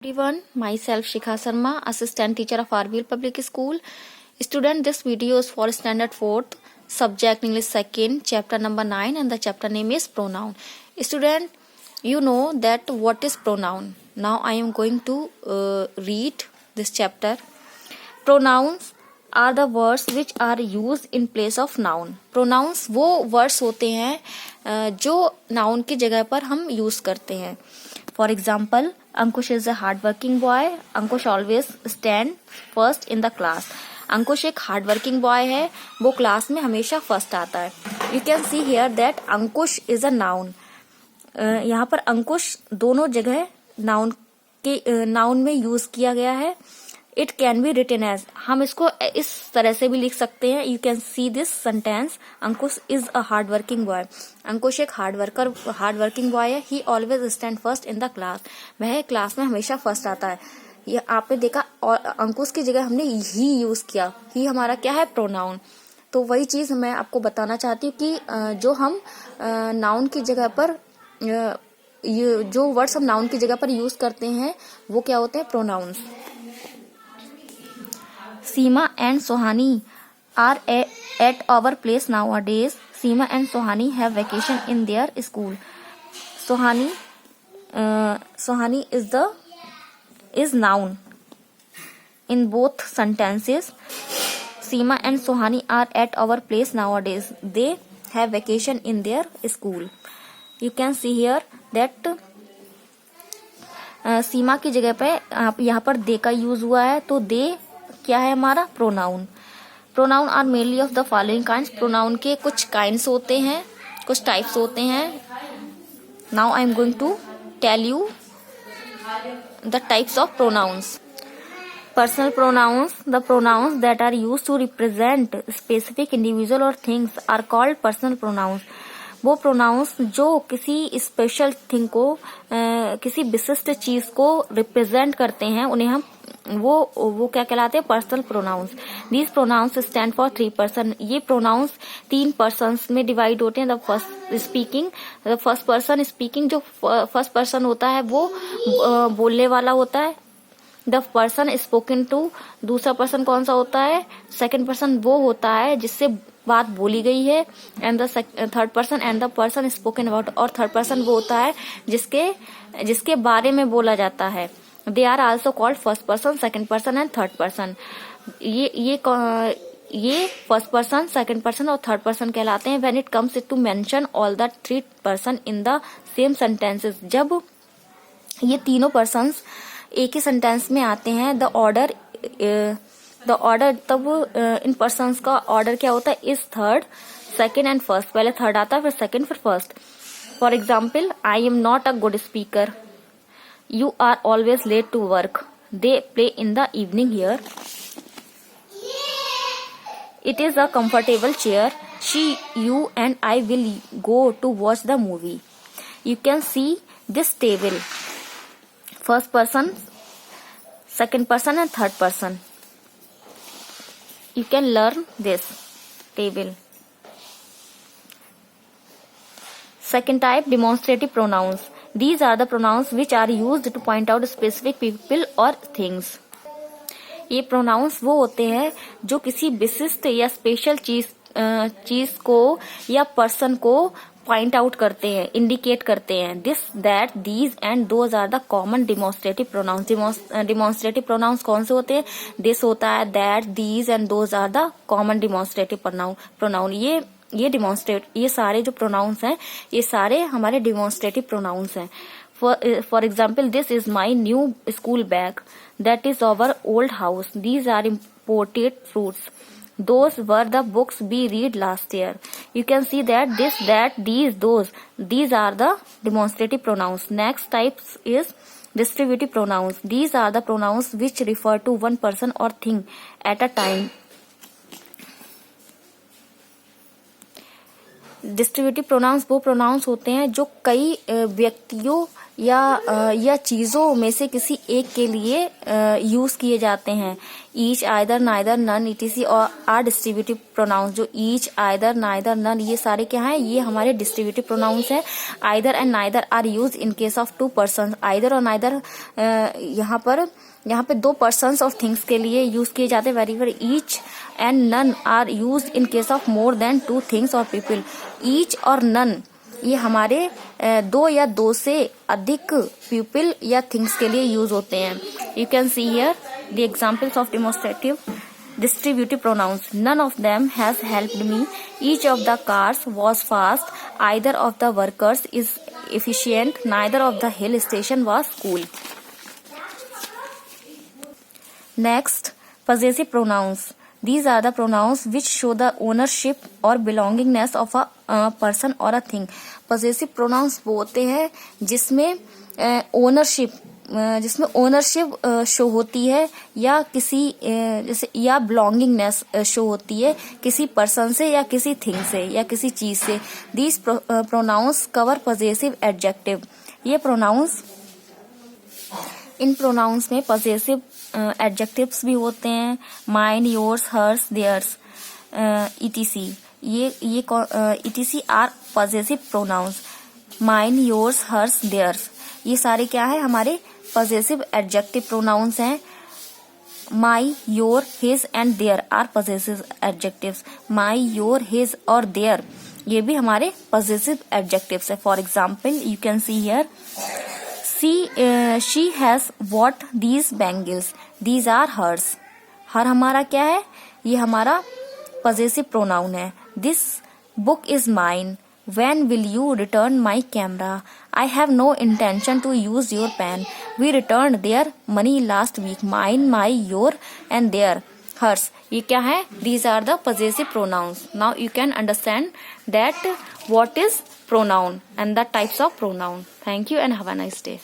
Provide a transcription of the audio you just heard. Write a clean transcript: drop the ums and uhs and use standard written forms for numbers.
Everyone, myself Shikha Sharma, assistant teacher of RVL Public School. Student, this video is for standard 4th, subject English 2nd, chapter number 9, and the chapter name is pronoun. Student, you know that what is pronoun. Now I am going to read this chapter. Pronouns are the words which are used in place of noun. Pronouns वो words होते हैं जो noun की जगह पर हम use करते हैं. For example, Ankush is a hardworking boy. Ankush always stand first in the class. अंकुश एक हार्ड वर्किंग बॉय है, वो क्लास में हमेशा फर्स्ट आता है. You can see here that Ankush is a noun. यहाँ पर अंकुश दोनों जगह नाउन में यूज किया गया है. It can be written as, हम इसको इस तरह से भी लिख सकते हैं. You can see this sentence, Ankush is a hard working boy. Ankush एक हार्ड वर्किंग बॉय है. He always stand first in the class, वह क्लास में हमेशा फर्स्ट आता है. ये आपने देखा, और अंकुश की जगह हमने ही यूज किया. ही हमारा क्या है, प्रोनाउन. तो वही चीज मैं आपको बताना चाहती हूँ कि जो हम नाउन की जगह पर ये जो वर्ड्स हम नाउन की जगह पर यूज करते हैं वो क्या होते हैं, pronounce. Seema and Sohani are at our place nowadays. Seema and Sohani have vacation in their school. Sohani is noun in both sentences. Seema and Sohani are at our place nowadays. They have vacation in their school. You can see here that सीमा की जगह पे यहाँ पर दे का use हुआ है, तो दे क्या है हमारा, pronoun. Pronoun are mainly of the following kinds. Pronoun के कुछ काइंड्स होते हैं, कुछ टाइप्स होते हैं. Now I am going to tell you the types of pronouns. Personal pronouns, the pronouns that are used to represent specific individual और things are called personal pronouns. वो pronouns जो किसी स्पेशल थिंग को, किसी विशिष्ट चीज को रिप्रेजेंट करते हैं, उन्हें हम वो क्या कहलाते हैं, personal pronouns. These pronouns stand for 3 person. ये प्रोनाउंस 3 पर्सन्स में डिवाइड होते हैं. द फर्स्ट पर्सन स्पीकिंग, जो फर्स्ट पर्सन होता है वो बोलने वाला होता है. द पर्सन स्पोकन टू, दूसरा पर्सन कौन सा होता है, सेकंड पर्सन वो होता है जिससे बात बोली गई है. And the third person and the person spoken about, और थर्ड पर्सन वो होता है जिसके बारे में बोला जाता है. They are also called first person, second person and third person. ये फर्स्ट पर्सन, सेकंड पर्सन और थर्ड पर्सन कहलाते हैं. When it comes to mention all the 3 person in the same sentences, जब ये तीनों पर्सन्स एक ही सेंटेंस में आते हैं, द ऑर्डर तब इन पर्सन्स का ऑर्डर क्या होता है, is third, second and first. पहले थर्ड आता है, फिर सेकंड, फिर first. For example, I am not a good speaker. You are always late to work. They play in the evening here. It is a comfortable chair. She, you and I will go to watch the movie. You can see this table. First person, second person and third person. You can learn this table. Second type, demonstrative pronouns. These are the pronouns which are used to point out specific people or things. ये pronouns वो होते हैं जो किसी विशिष्ट या special चीज को या पर्सन को पॉइंट आउट करते हैं, इंडिकेट करते हैं. This, that, these and those are the common demonstrative pronouns. Demonstrative pronouns कौन से होते हैं, दिस होता है, that, these and those are the common demonstrative pronoun. ये सारे जो प्रोनाउंस हैं, ये सारे हमारे डिमॉन्स्ट्रेटिव प्रोनाउंस हैं. For example, this is my new school bag. That is our old house. These are imported fruits. Those were the books we read last year. You can see that this, that, these, those. These are the demonstrative pronouns. Next type is distributive pronouns. These are the pronouns which refer to one person or thing at a time. Distributive pronounce वो pronounce होते हैं जो कई व्यक्तियों या चीजों में से किसी एक के लिए यूज किए जाते हैं। Each, either, neither, none, etc और आर डिस्ट्रीब्यूटिव प्रोनाउंस। जो ईच, आइदर, नाइदर, नन ये सारे क्या हैं, ये हमारे डिस्ट्रीब्यूटिव प्रोनाउंस हैं। Either and neither are use in case of two person. Either और नाइदर यहाँ पे दो पर्सन्स और थिंग्स के लिए यूज किए जाते हैं। Very each and none are use in case of more than two things और पीपल। ईच और नन ये हमारे दो या दो से अधिक पीपल या थिंग्स के लिए यूज होते हैं। You can see here the examples of demonstrative distributive pronouns. None of them has helped me. Each of the cars was fast. Either of the workers is efficient. Neither of the hill station was cool. Next, possessive pronouns. These are the pronouns which show the ownership or belongingness of a person or a thing. Possessive pronouns वो होते हैं जिसमें ownership show होती है या किसी जैसे या बिलोंगिंगनेस शो होती है किसी पर्सन से या किसी थिंग से या किसी चीज से। These pronouns cover possessive adjective. ये प्रोनाउंस, इन प्रोनाउंस में पॉजेसिव एडजेक्टिव्स भी होते हैं। Mine, yours, hers, theirs, etc। ये etc are possessive pronouns. Mine, yours, hers, theirs ये सारे क्या है, हमारे पॉजेसिव एडजेक्टिव प्रोनाउंस हैं। My, your, his and their are possessive adjectives. My, your, his और देयर ये भी हमारे पॉजेसिव एडजेक्टिव्स है। For example you can see here, she has bot these bangles, these are hers. Her हमारा क्या है, ये हमारा पॉजेसिव प्रोनाउन है। This book is mine. When will you return my camera? I have no intention to use your pen. We returned their money last week. Mine, my, your and their, hers. ये क्या है? These are the possessive pronouns. Now you can understand that what is pronoun and the types of pronoun. Thank you and have a nice day.